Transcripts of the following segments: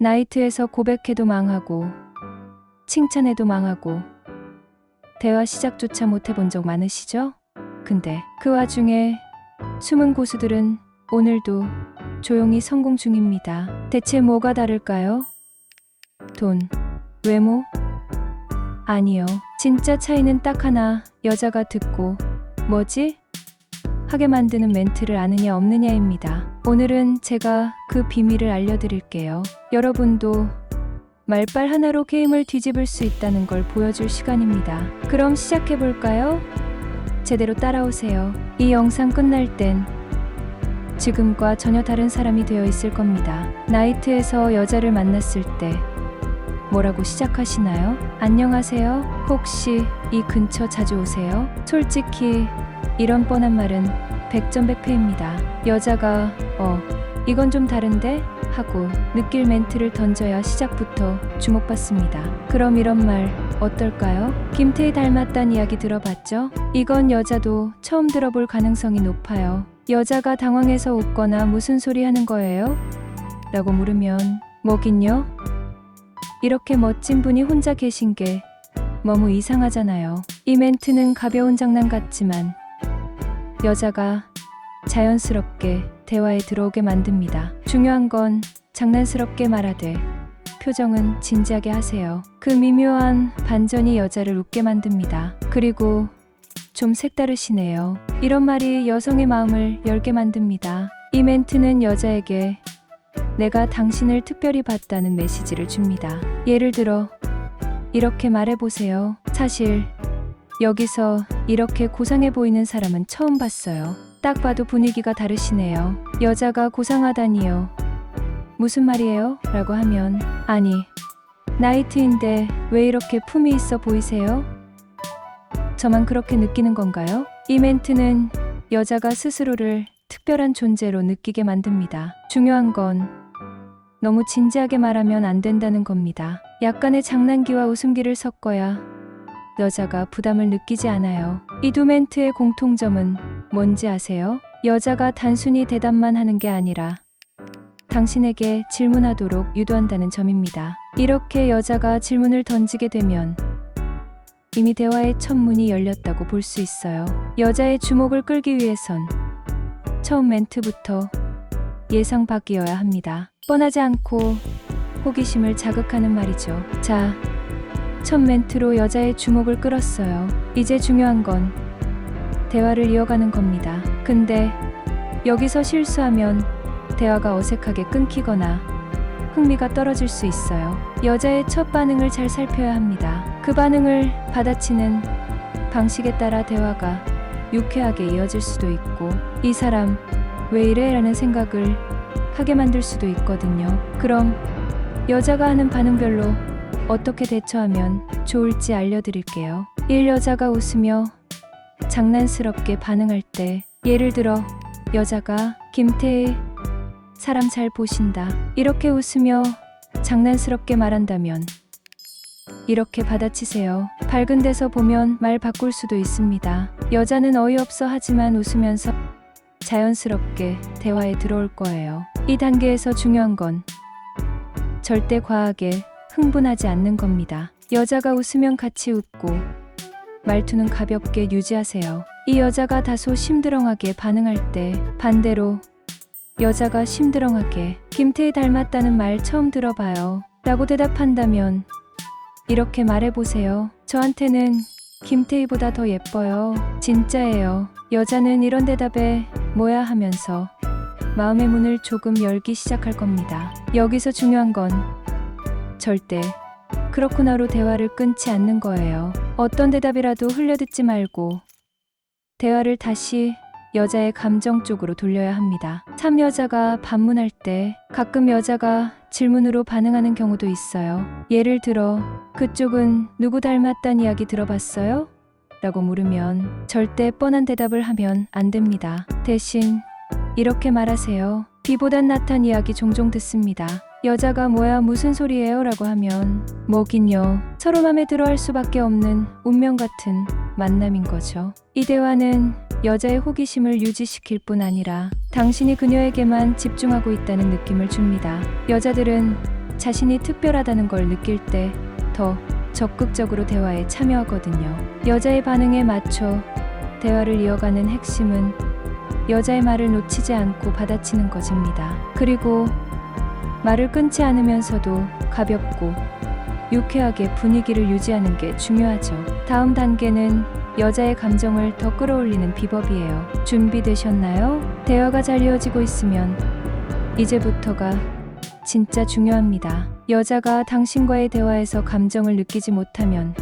나이트에서 고백해도 망하고 칭찬해도 망하고 대화 시작조차 못 해본 적 많으시죠? 근데 그 와중에 숨은 고수들은 오늘도 조용히 성공 중입니다. 대체 뭐가 다를까요? 돈, 외모? 아니요. 진짜 차이는 딱 하나. 여자가 듣고 뭐지? 하게 만드는 멘트를 아느냐 없느냐입니다. 오늘은 제가 그 비밀을 알려드릴게요. 여러분도 말빨 하나로 게임을 뒤집을 수 있다는 걸 보여줄 시간입니다. 그럼 시작해볼까요? 제대로 따라오세요. 이 영상 끝날 땐 지금과 전혀 다른 사람이 되어 있을 겁니다. 나이트에서 여자를 만났을 때 뭐라고 시작하시나요? 안녕하세요. 혹시 이 근처 자주 오세요? 솔직히 이런 뻔한 말은 백전백패입니다. 여자가 이건 좀 다른데? 하고 느낄 멘트를 던져야 시작부터 주목받습니다. 그럼 이런 말 어떨까요? 김태희 닮았단 이야기 들어봤죠? 이건 여자도 처음 들어볼 가능성이 높아요. 여자가 당황해서 웃거나 무슨 소리 하는 거예요? 라고 물으면 뭐긴요? 이렇게 멋진 분이 혼자 계신 게 너무 이상하잖아요. 이 멘트는 가벼운 장난 같지만 여자가 자연스럽게 대화에 들어오게 만듭니다. 중요한 건 장난스럽게 말하되 표정은 진지하게 하세요. 그 미묘한 반전이 여자를 웃게 만듭니다. 그리고 좀 색다르시네요. 이런 말이 여성의 마음을 열게 만듭니다. 이 멘트는 여자에게 내가 당신을 특별히 봤다는 메시지를 줍니다. 예를 들어 이렇게 말해보세요. 사실 여기서 이렇게 고상해 보이는 사람은 처음 봤어요. 딱 봐도 분위기가 다르시네요. 여자가 고상하다니요. 무슨 말이에요? 라고 하면 아니, 나이트인데 왜 이렇게 품이 있어 보이세요? 저만 그렇게 느끼는 건가요? 이 멘트는 여자가 스스로를 특별한 존재로 느끼게 만듭니다. 중요한 건 너무 진지하게 말하면 안 된다는 겁니다. 약간의 장난기와 웃음기를 섞어야 여자가 부담을 느끼지 않아요. 이 두 멘트의 공통점은 뭔지 아세요? 여자가 단순히 대답만 하는 게 아니라 당신에게 질문하도록 유도한다는 점입니다. 이렇게 여자가 질문을 던지게 되면 이미 대화의 첫 문이 열렸다고 볼 수 있어요. 여자의 주목을 끌기 위해선 처음 멘트부터 예상 밖이어야 합니다. 뻔하지 않고 호기심을 자극하는 말이죠. 자, 첫 멘트로 여자의 주목을 끌었어요. 이제 중요한 건 대화를 이어가는 겁니다. 근데 여기서 실수하면 대화가 어색하게 끊기거나 흥미가 떨어질 수 있어요. 여자의 첫 반응을 잘 살펴야 합니다. 그 반응을 받아치는 방식에 따라 대화가 유쾌하게 이어질 수도 있고 이 사람 왜 이래? 라는 생각을 하게 만들 수도 있거든요. 그럼 여자가 하는 반응별로 어떻게 대처하면 좋을지 알려드릴게요. 1. 여자가 웃으며 장난스럽게 반응할 때 예를 들어 여자가 김태희 사람 잘 보신다 이렇게 웃으며 장난스럽게 말한다면 이렇게 받아치세요. 밝은 데서 보면 말 바꿀 수도 있습니다. 여자는 어이없어 하지만 웃으면서 자연스럽게 대화에 들어올 거예요. 이 단계에서 중요한 건 절대 과하게 흥분하지 않는 겁니다. 여자가 웃으면 같이 웃고 말투는 가볍게 유지하세요. 이 여자가 다소 심드렁하게 반응할 때 반대로 여자가 심드렁하게 김태희 닮았다는 말 처음 들어봐요 라고 대답한다면 이렇게 말해보세요. 저한테는 김태희보다 더 예뻐요. 진짜예요. 여자는 이런 대답에 뭐야 하면서 마음의 문을 조금 열기 시작할 겁니다. 여기서 중요한 건 절대 그렇구나로 대화를 끊지 않는 거예요. 어떤 대답이라도 흘려듣지 말고 대화를 다시 여자의 감정 쪽으로 돌려야 합니다. 참 여자가 반문할 때 가끔 여자가 질문으로 반응하는 경우도 있어요. 예를 들어 그쪽은 누구 닮았단 이야기 들어봤어요? 라고 물으면 절대 뻔한 대답을 하면 안 됩니다. 대신 이렇게 말하세요. 비보단 낫단 이야기 종종 듣습니다. 여자가 뭐야 무슨 소리예요? 라고 하면 뭐긴요. 서로 맘에 들어 할 수밖에 없는 운명 같은 만남인 거죠. 이 대화는 여자의 호기심을 유지시킬 뿐 아니라 당신이 그녀에게만 집중하고 있다는 느낌을 줍니다. 여자들은 자신이 특별하다는 걸 느낄 때 더 적극적으로 대화에 참여하거든요. 여자의 반응에 맞춰 대화를 이어가는 핵심은 여자의 말을 놓치지 않고 받아치는 것입니다. 그리고 말을 끊지 않으면서도 가볍고 유쾌하게 분위기를 유지하는 게 중요하죠. 다음 단계는 여자의 감정을 더 끌어올리는 비법이에요. 준비되셨나요? 대화가 잘 이어지고 있으면 이제부터가 진짜 중요합니다. 여자가 당신과의 대화에서 감정을 느끼지 못하면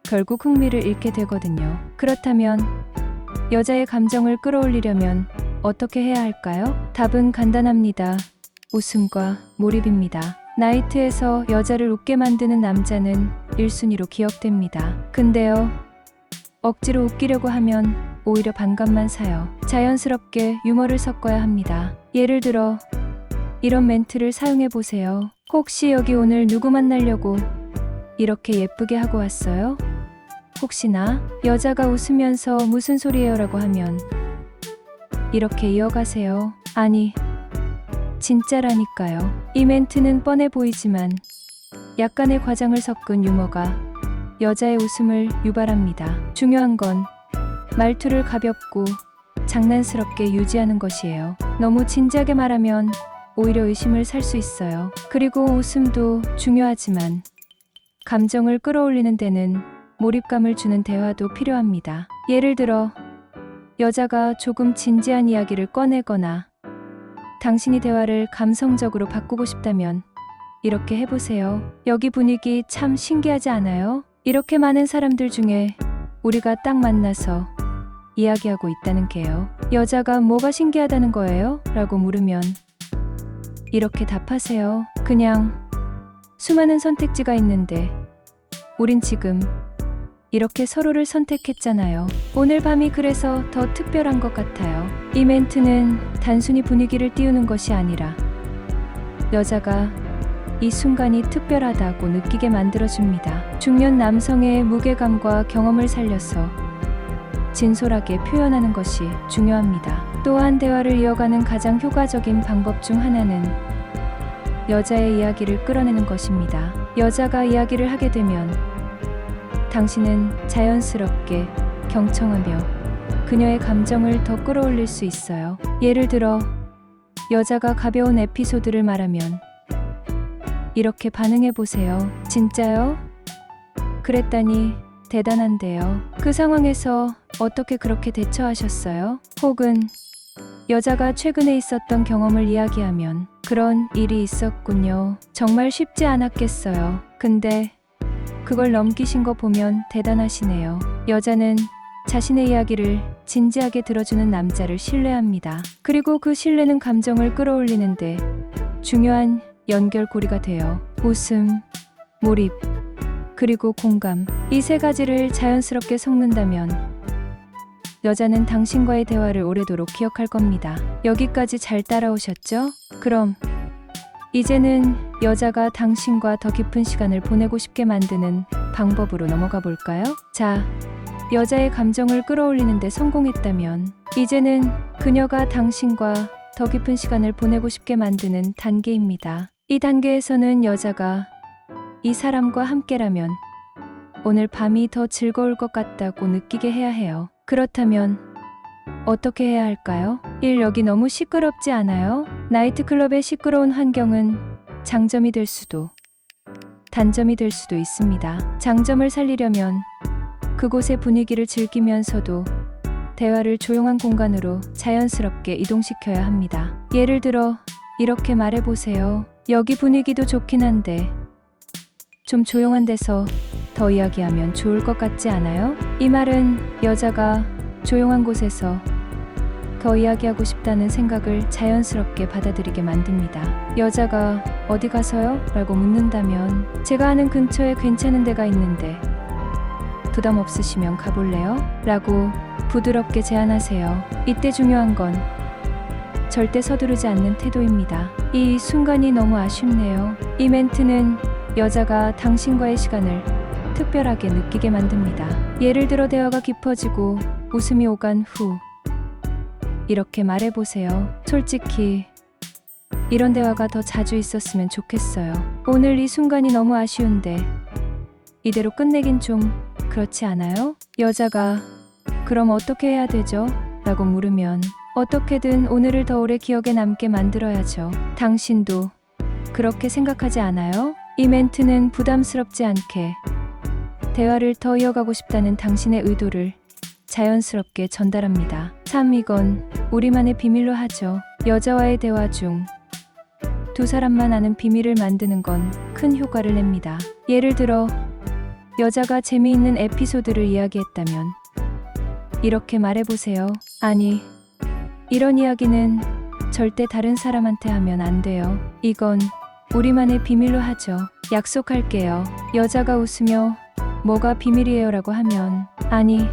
결국 흥미를 잃게 되거든요. 그렇다면 여자의 감정을 끌어올리려면 어떻게 해야 할까요? 답은 간단합니다. 웃음과 몰입입니다. 나이트에서 여자를 웃게 만드는 남자는 1순위로 기억됩니다. 근데요, 억지로 웃기려고 하면 오히려 반감만 사요. 자연스럽게 유머를 섞어야 합니다. 예를 들어 이런 멘트를 사용해 보세요. 혹시 여기 오늘 누구 만나려고 이렇게 예쁘게 하고 왔어요? 혹시나? 여자가 웃으면서 무슨 소리예요? 라고 하면 이렇게 이어가세요. 아니, 진짜라니까요. 이 멘트는 뻔해 보이지만 약간의 과장을 섞은 유머가 여자의 웃음을 유발합니다. 중요한 건 말투를 가볍고 장난스럽게 유지하는 것이에요. 너무 진지하게 말하면 오히려 의심을 살 수 있어요. 그리고 웃음도 중요하지만 감정을 끌어올리는 데는 몰입감을 주는 대화도 필요합니다. 예를 들어 여자가 조금 진지한 이야기를 꺼내거나 당신이 대화를 감성적으로 바꾸고 싶다면 이렇게 해보세요. 여기 분위기 참 신기하지 않아요? 이렇게 많은 사람들 중에 우리가 딱 만나서 이야기하고 있다는 게요. 여자가 뭐가 신기하다는 거예요? 라고 물으면 이렇게 답하세요. 그냥 수많은 선택지가 있는데 우린 지금 이렇게 서로를 선택했잖아요. 오늘 밤이 그래서 더 특별한 것 같아요. 이 멘트는 단순히 분위기를 띄우는 것이 아니라 여자가 이 순간이 특별하다고 느끼게 만들어줍니다. 중년 남성의 무게감과 경험을 살려서 진솔하게 표현하는 것이 중요합니다. 또한 대화를 이어가는 가장 효과적인 방법 중 하나는 여자의 이야기를 끌어내는 것입니다. 여자가 이야기를 하게 되면 당신은 자연스럽게 경청하며 그녀의 감정을 더 끌어올릴 수 있어요. 예를 들어 여자가 가벼운 에피소드를 말하면 이렇게 반응해 보세요. 진짜요? 그랬다니 대단한데요. 그 상황에서 어떻게 그렇게 대처하셨어요? 혹은 여자가 최근에 있었던 경험을 이야기하면 그런 일이 있었군요. 정말 쉽지 않았겠어요. 근데 그걸 넘기신 거 보면 대단하시네요. 여자는 자신의 이야기를 진지하게 들어주는 남자를 신뢰합니다. 그리고 그 신뢰는 감정을 끌어올리는데 중요한 연결고리가 돼요. 웃음, 몰입, 그리고 공감. 이 세 가지를 자연스럽게 섞는다면 여자는 당신과의 대화를 오래도록 기억할 겁니다. 여기까지 잘 따라오셨죠? 그럼 이제는 여자가 당신과 더 깊은 시간을 보내고 싶게 만드는 방법으로 넘어가 볼까요? 자, 여자의 감정을 끌어올리는 데 성공했다면 이제는 그녀가 당신과 더 깊은 시간을 보내고 싶게 만드는 단계입니다. 이 단계에서는 여자가 이 사람과 함께라면 오늘 밤이 더 즐거울 것 같다고 느끼게 해야 해요. 그렇다면 어떻게 해야 할까요? 1. 여기 너무 시끄럽지 않아요? 나이트클럽의 시끄러운 환경은 장점이 될 수도 단점이 될 수도 있습니다. 장점을 살리려면 그곳의 분위기를 즐기면서도 대화를 조용한 공간으로 자연스럽게 이동시켜야 합니다. 예를 들어 이렇게 말해보세요. 여기 분위기도 좋긴 한데 좀 조용한 데서 더 이야기하면 좋을 것 같지 않아요? 이 말은 여자가 조용한 곳에서 더 이야기하고 싶다는 생각을 자연스럽게 받아들이게 만듭니다. 여자가 어디 가서요? 라고 묻는다면 제가 아는 근처에 괜찮은 데가 있는데 부담 없으시면 가볼래요? 라고 부드럽게 제안하세요. 이때 중요한 건 절대 서두르지 않는 태도입니다. 이 순간이 너무 아쉽네요. 이 멘트는 여자가 당신과의 시간을 특별하게 느끼게 만듭니다. 예를 들어 대화가 깊어지고 웃음이 오간 후 이렇게 말해보세요. 솔직히 이런 대화가 더 자주 있었으면 좋겠어요. 오늘 이 순간이 너무 아쉬운데 이대로 끝내긴 좀 그렇지 않아요? 여자가 그럼 어떻게 해야 되죠? 라고 물으면 어떻게든 오늘을 더 오래 기억에 남게 만들어야죠. 당신도 그렇게 생각하지 않아요? 이 멘트는 부담스럽지 않게 대화를 더 이어가고 싶다는 당신의 의도를 자연스럽게 전달합니다. 3. 이건 우리만의 비밀로 하죠. 여자와의 대화 중 두 사람만 아는 비밀을 만드는 건 큰 효과를 냅니다. 예를 들어 여자가 재미있는 에피소드를 이야기했다면 이렇게 말해보세요. 아니, 이런 이야기는 절대 다른 사람한테 하면 안 돼요. 이건 우리만의 비밀로 하죠. 약속할게요. 여자가 웃으며 뭐가 비밀이에요? 라고 하면 아니,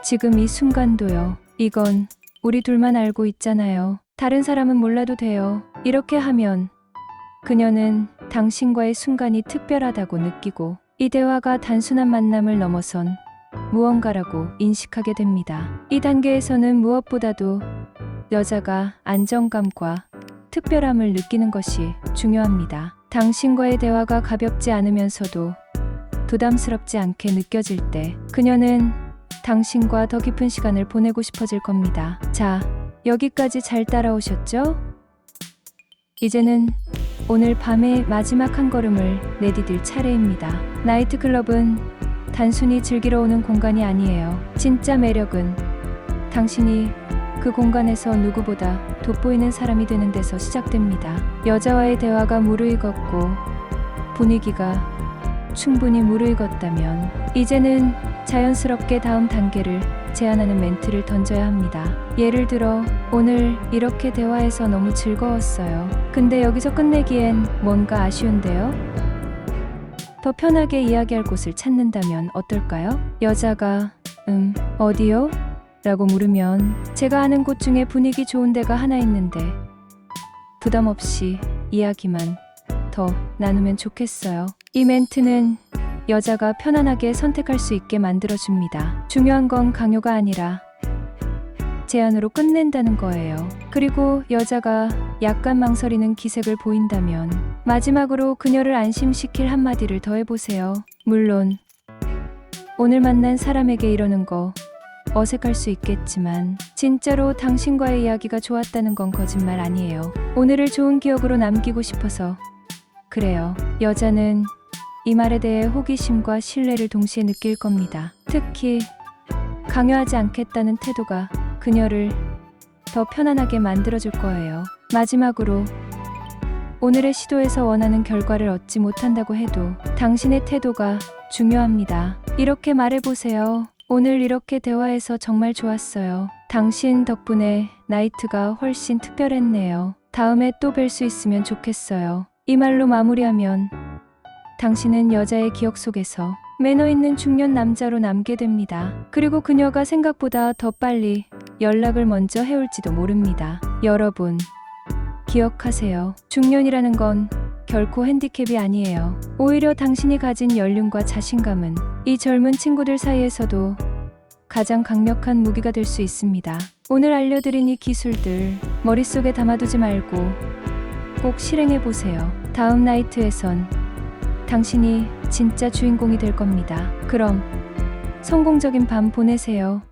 지금 이 순간도요. 이건 우리 둘만 알고 있잖아요. 다른 사람은 몰라도 돼요. 이렇게 하면 그녀는 당신과의 순간이 특별하다고 느끼고 이 대화가 단순한 만남을 넘어선 무언가라고 인식하게 됩니다. 이 단계에서는 무엇보다도 여자가 안정감과 특별함을 느끼는 것이 중요합니다. 당신과의 대화가 가볍지 않으면서도 부담스럽지 않게 느껴질 때 그녀는 당신과 더 깊은 시간을 보내고 싶어질 겁니다. 자, 여기까지 잘 따라오셨죠? 이제는 오늘 밤의 마지막 한 걸음을 내디딜 차례입니다. 나이트클럽은 단순히 즐기러 오는 공간이 아니에요. 진짜 매력은 당신이 그 공간에서 누구보다 돋보이는 사람이 되는 데서 시작됩니다. 여자와의 대화가 무르익었고 분위기가 충분히 무르익었다면 이제는 자연스럽게 다음 단계를 제안하는 멘트를 던져야 합니다. 예를 들어 오늘 이렇게 대화해서 너무 즐거웠어요. 근데 여기서 끝내기엔 뭔가 아쉬운데요? 더 편하게 이야기할 곳을 찾는다면 어떨까요? 여자가 어디요? 라고 물으면 제가 아는 곳 중에 분위기 좋은 데가 하나 있는데 부담 없이 이야기만 더 나누면 좋겠어요. 이 멘트는 여자가 편안하게 선택할 수 있게 만들어줍니다. 중요한 건 강요가 아니라 제안으로 끝낸다는 거예요. 그리고 여자가 약간 망설이는 기색을 보인다면 마지막으로 그녀를 안심시킬 한마디를 더해보세요. 물론 오늘 만난 사람에게 이러는 거 어색할 수 있겠지만 진짜로 당신과의 이야기가 좋았다는 건 거짓말 아니에요. 오늘을 좋은 기억으로 남기고 싶어서 그래요. 여자는 이 말에 대해 호기심과 신뢰를 동시에 느낄 겁니다. 특히 강요하지 않겠다는 태도가 그녀를 더 편안하게 만들어줄 거예요. 마지막으로 오늘의 시도에서 원하는 결과를 얻지 못한다고 해도 당신의 태도가 중요합니다. 이렇게 말해보세요. 오늘 이렇게 대화해서 정말 좋았어요. 당신 덕분에 나이트가 훨씬 특별했네요. 다음에 또 뵐 수 있으면 좋겠어요. 이 말로 마무리하면 당신은 여자의 기억 속에서 매너 있는 중년 남자로 남게 됩니다. 그리고 그녀가 생각보다 더 빨리 연락을 먼저 해올지도 모릅니다. 여러분, 기억하세요. 중년이라는 건 결코 핸디캡이 아니에요. 오히려 당신이 가진 연륜과 자신감은 이 젊은 친구들 사이에서도 가장 강력한 무기가 될 수 있습니다. 오늘 알려드린 이 기술들 머릿속에 담아두지 말고 꼭 실행해보세요. 다음 나이트에선 당신이 진짜 주인공이 될 겁니다. 그럼 성공적인 밤 보내세요.